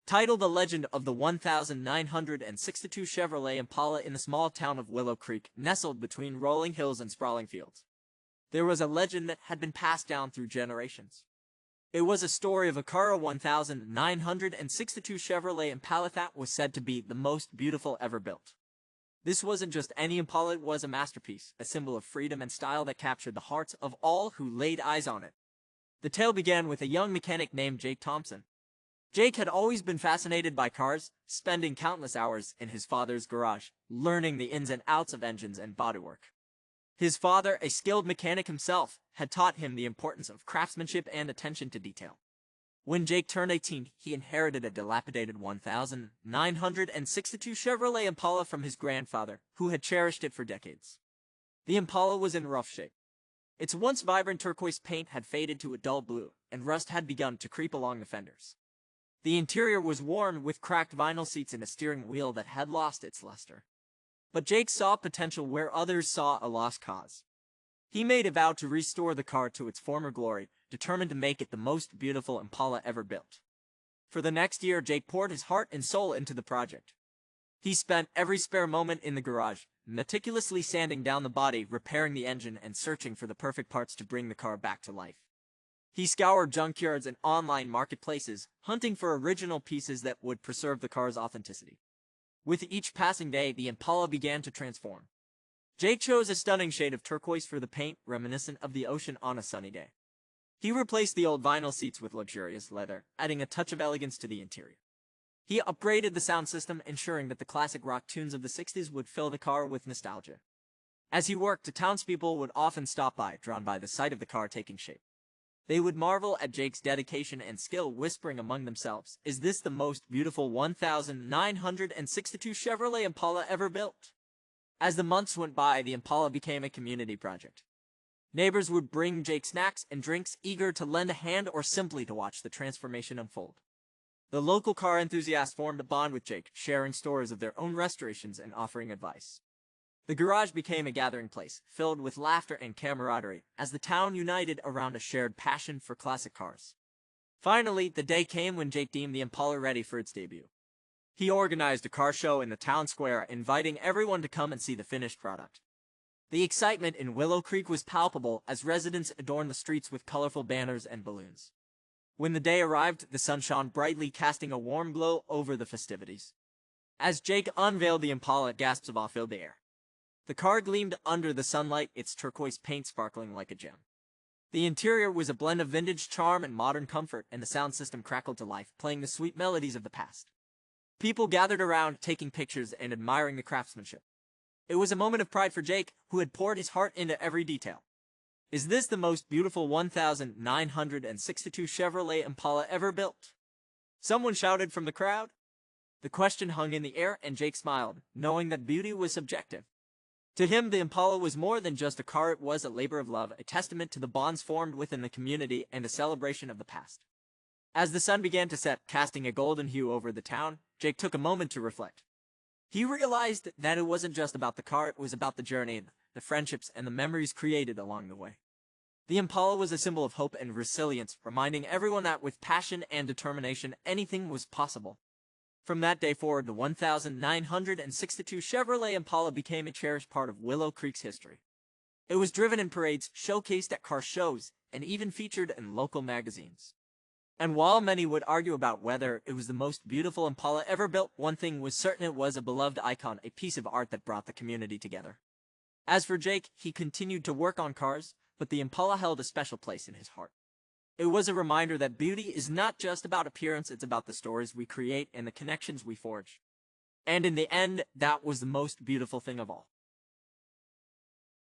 Titled The Legend of the 1962 Chevrolet Impala in the small town of Willow Creek, nestled between rolling hills and sprawling fields. There was a legend that had been passed down through generations. It was a story of a car 1962 Chevrolet Impala that was said to be the most beautiful ever built. This wasn't just any Impala, it was a masterpiece, a symbol of freedom and style that captured the hearts of all who laid eyes on it. The tale began with a young mechanic named Jake Thompson. Jake had always been fascinated by cars, spending countless hours in his father's garage, learning the ins and outs of engines and bodywork. His father, a skilled mechanic himself, had taught him the importance of craftsmanship and attention to detail. When Jake turned 18, he inherited a dilapidated 1962 Chevrolet Impala from his grandfather, who had cherished it for decades. The Impala was in rough shape. Its once vibrant turquoise paint had faded to a dull blue, and rust had begun to creep along the fenders. The interior was worn, with cracked vinyl seats and a steering wheel that had lost its luster. But Jake saw potential where others saw a lost cause. He made a vow to restore the car to its former glory, determined to make it the most beautiful Impala ever built. For the next year, Jake poured his heart and soul into the project. He spent every spare moment in the garage, meticulously sanding down the body, repairing the engine, and searching for the perfect parts to bring the car back to life. He scoured junkyards and online marketplaces, hunting for original pieces that would preserve the car's authenticity. With each passing day, the Impala began to transform. Jake chose a stunning shade of turquoise for the paint, reminiscent of the ocean on a sunny day. He replaced the old vinyl seats with luxurious leather, adding a touch of elegance to the interior. He upgraded the sound system, ensuring that the classic rock tunes of the 60s would fill the car with nostalgia. As he worked, the townspeople would often stop by, drawn by the sight of the car taking shape. They would marvel at Jake's dedication and skill, whispering among themselves, "Is this the most beautiful 1962 Chevrolet Impala ever built?" As the months went by, the Impala became a community project. Neighbors would bring Jake snacks and drinks, eager to lend a hand or simply to watch the transformation unfold. The local car enthusiasts formed a bond with Jake, sharing stories of their own restorations and offering advice. The garage became a gathering place, filled with laughter and camaraderie, as the town united around a shared passion for classic cars. Finally, the day came when Jake deemed the Impala ready for its debut. He organized a car show in the town square, inviting everyone to come and see the finished product. The excitement in Willow Creek was palpable as residents adorned the streets with colorful banners and balloons. When the day arrived, the sun shone brightly, casting a warm glow over the festivities. As Jake unveiled the Impala, gasps of awe filled the air. The car gleamed under the sunlight, its turquoise paint sparkling like a gem. The interior was a blend of vintage charm and modern comfort, and the sound system crackled to life, playing the sweet melodies of the past. People gathered around, taking pictures and admiring the craftsmanship. It was a moment of pride for Jake, who had poured his heart into every detail. "Is this the most beautiful 1962 Chevrolet Impala ever built?" someone shouted from the crowd. The question hung in the air, and Jake smiled, knowing that beauty was subjective. To him, the Impala was more than just a car, it was a labor of love, a testament to the bonds formed within the community, and a celebration of the past. As the sun began to set, casting a golden hue over the town, Jake took a moment to reflect. He realized that it wasn't just about the car, it was about the journey, the friendships, and the memories created along the way. The Impala was a symbol of hope and resilience, reminding everyone that with passion and determination, anything was possible. From that day forward, the 1962 Chevrolet Impala became a cherished part of Willow Creek's history. It was driven in parades, showcased at car shows, and even featured in local magazines. And while many would argue about whether it was the most beautiful Impala ever built, one thing was certain: it was a beloved icon, a piece of art that brought the community together. As for Jake, he continued to work on cars, but the Impala held a special place in his heart. It was a reminder that beauty is not just about appearance, it's about the stories we create and the connections we forge. And in the end, that was the most beautiful thing of all.